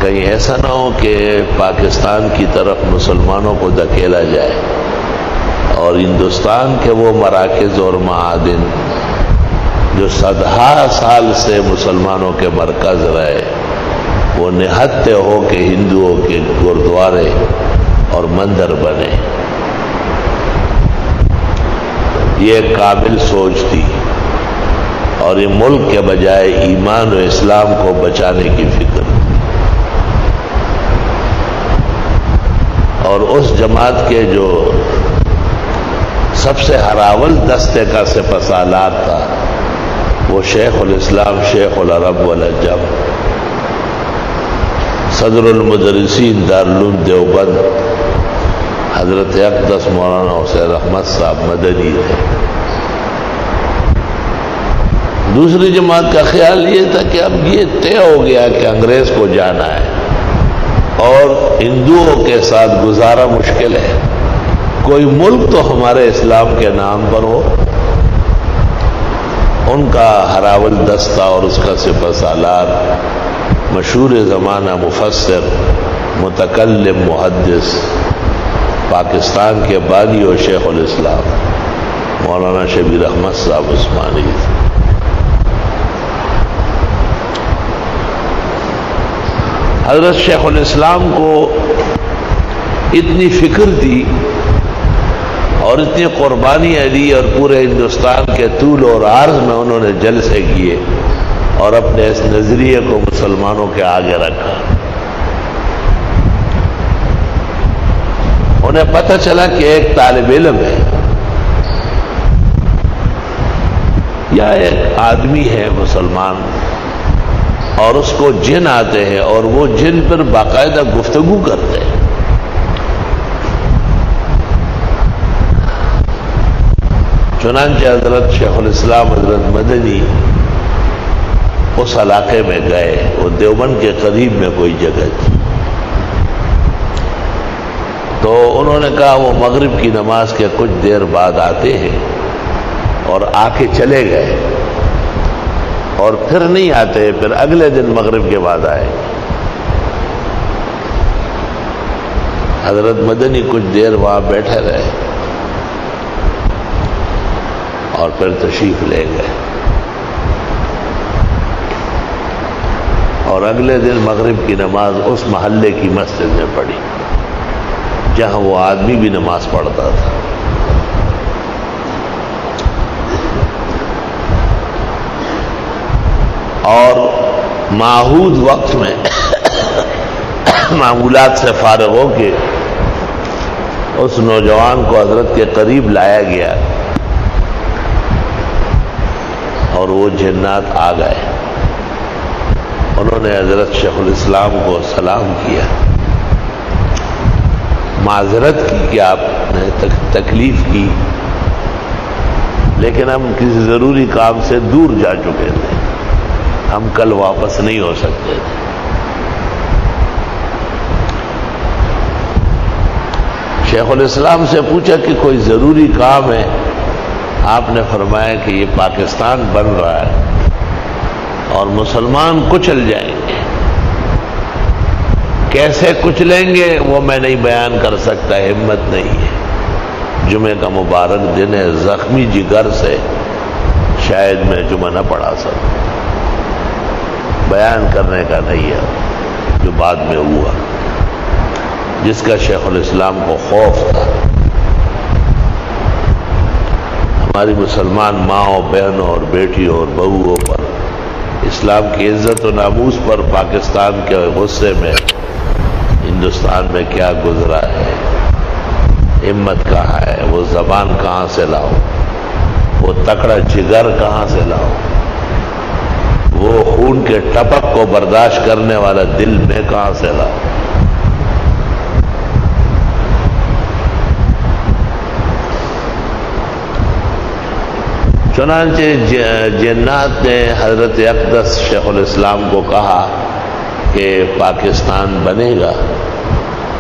کہیں ایسا نہ ہو کہ پاکستان کی طرف مسلمانوں کو دھکیلا جائے اور ہندوستان کے وہ مراکز اور معادن جو صدہا سال سے مسلمانوں کے مرکز رہے وہ نہتے ہو کہ ہندوؤں کے گردوارے اور مندر بنے. یہ کامل سوچ تھی اور یہ ملک کے بجائے ایمان و اسلام کو بچانے کی فکر تھی. اور اس جماعت کے جو سب سے ہراول دستے کا سپہ سالار تھا وہ شیخ الاسلام شیخ العرب والعجم صدر المدرسین دارالعلوم دیوبند حضرت اقدس مولانا حسین احمد صاحب مدنی ہے. دوسری جماعت کا خیال یہ تھا کہ اب یہ طے ہو گیا کہ انگریز کو جانا ہے اور ہندوؤں کے ساتھ گزارا مشکل ہے، کوئی ملک تو ہمارے اسلام کے نام پر ہو. ان کا ہراول دستہ اور اس کا سپہ سالار مشہور زمانہ مفسر متکلم محدث پاکستان کے بانی و شیخ الاسلام مولانا شبیر احمد صاحب عثمانی تھے. حضرت شیخ الاسلام کو اتنی فکر تھی اور اتنی قربانیاں دی اور پورے ہندوستان کے طول اور عرض میں انہوں نے جلسے کیے اور اپنے اس نظریے کو مسلمانوں کے آگے رکھا. انہیں پتہ چلا کہ ایک طالب علم ہے یا ایک آدمی ہے مسلمان اور اس کو جن آتے ہیں اور وہ جن پر باقاعدہ گفتگو کرتے ہیں. چنانچہ حضرت شیخ الاسلام حضرت مدنی اس علاقے میں گئے. وہ دیوبند کے قریب میں کوئی جگہ تھی. تو انہوں نے کہا وہ مغرب کی نماز کے کچھ دیر بعد آتے ہیں اور آ کے چلے گئے اور پھر نہیں آتے، پھر اگلے دن مغرب کے بعد آئے. حضرت مدنی کچھ دیر وہاں بیٹھے رہے اور پھر تشریف لے گئے اور اگلے دن مغرب کی نماز اس محلے کی مسجد میں پڑھی جہاں وہ آدمی بھی نماز پڑھتا تھا. اور معہود وقت میں معمولات سے فارغ ہو کے اس نوجوان کو حضرت کے قریب لایا گیا اور وہ جنات آ گئے. انہوں نے حضرت شیخ الاسلام کو سلام کیا، معذرت کی کہ آپ نے تکلیف کی، لیکن ہم کسی ضروری کام سے دور جا چکے تھے، ہم کل واپس نہیں ہو سکتے تھے. شیخ الاسلام سے پوچھا کہ کوئی ضروری کام ہے؟ آپ نے فرمایا کہ یہ پاکستان بن رہا ہے اور مسلمان کچل جائیں گے. کیسے کچلیں گے وہ میں نہیں بیان کر سکتا، ہمت نہیں ہے. جمعے کا مبارک دن ہے، زخمی جگر سے شاید میں جمعہ نہ پڑھا سکوں، بیان کرنے کا نہیں ہے جو بعد میں ہوا، جس کا شیخ الاسلام کو خوف تھا. ہماری مسلمان ماؤں بہنوں اور بیٹیوں اور بہوؤں پر، اسلام کی عزت و ناموس پر پاکستان کے غصے میں ہندوستان میں کیا گزرا ہے. ہمت کہاں ہے، وہ زبان کہاں سے لاؤ، وہ تکڑا جگر کہاں سے لاؤ، وہ خون کے ٹپک کو برداشت کرنے والا دل میں کہاں سے لاؤ. چنانچہ جنات نے حضرت اقدس شیخ الاسلام کو کہا کہ پاکستان بنے گا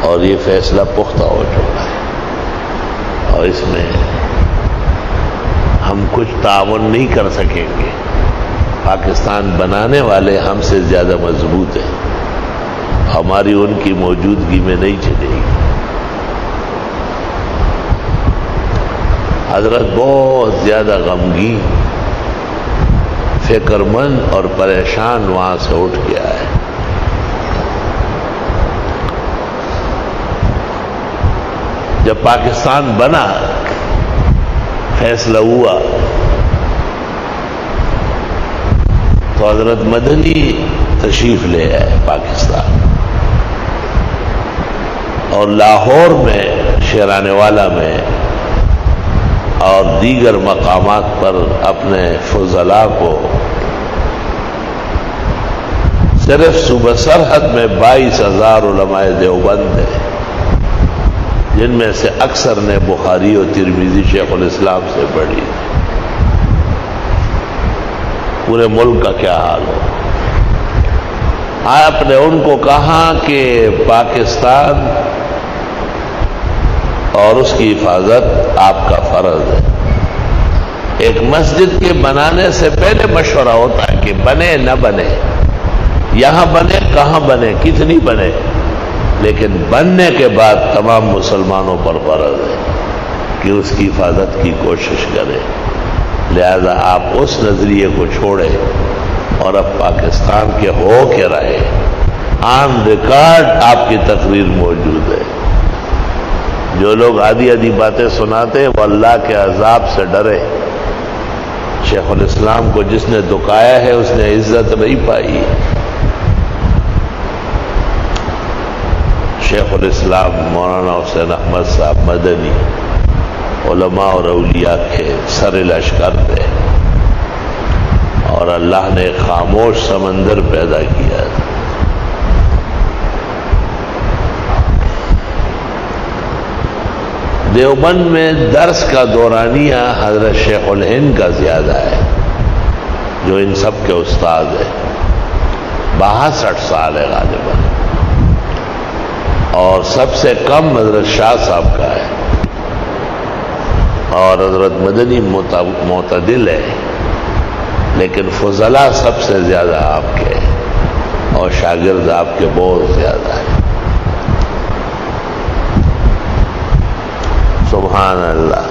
اور یہ فیصلہ پختہ ہو چکا ہے اور اس میں ہم کچھ تعاون نہیں کر سکیں گے. پاکستان بنانے والے ہم سے زیادہ مضبوط ہیں ہماری ان کی موجودگی میں نہیں چلے گی۔ حضرت بہت زیادہ غمگین، فکر مند اور پریشان وہاں سے اٹھ کے آئے۔ جب پاکستان بنا، فیصلہ ہوا، تو حضرت مدنی تشریف لے آئے پاکستان، اور لاہور میں، شیرانے والا میں اور دیگر مقامات پر اپنے فضلاء کو، صرف صوبہ سرحد میں 22,000 علماء دیوبند ہیں، جن میں سے اکثر نے بخاری اور ترمذی شیخ الاسلام سے پڑھی۔ پورے ملک کا کیا حال ہو۔ آپ نے ان کو کہا کہ پاکستان اور اس کی حفاظت آپ کا فرض ہے۔ ایک مسجد کے بنانے سے پہلے مشورہ ہوتا ہے کہ بنے نہ بنے، یہاں بنے، کہاں بنے، کتنی بنے، لیکن بننے کے بعد تمام مسلمانوں پر فرض ہے کہ اس کی حفاظت کی کوشش کریں۔ لہذا آپ اس نظریے کو چھوڑیں اور اب پاکستان کے ہو کے رہے۔ آن ریکارڈ آپ کی تقریر موجود ہے۔ جو لوگ آدھی آدھی باتیں سناتے ہیں وہ اللہ کے عذاب سے ڈرے۔ شیخ الاسلام کو جس نے دکایا ہے اس نے عزت نہیں پائی۔ شیخ الاسلام مولانا حسین احمد صاحب مدنی علماء اور اولیاء کے سر لشکر تھے، اور اللہ نے ایک خاموش سمندر پیدا کیا۔ دیوبند میں درس کا دورانیہ حضرت شیخ الہند کا زیادہ ہے، جو ان سب کے استاد ہیں۔ 62 سال ہے غالباً، اور سب سے کم حضرت شاہ صاحب کا ہے، اور حضرت مدنی معتدل ہے، لیکن فضلاء سب سے زیادہ آپ کے، اور شاگرد آپ کے بہت زیادہ ہیں۔ سبحان اللہ۔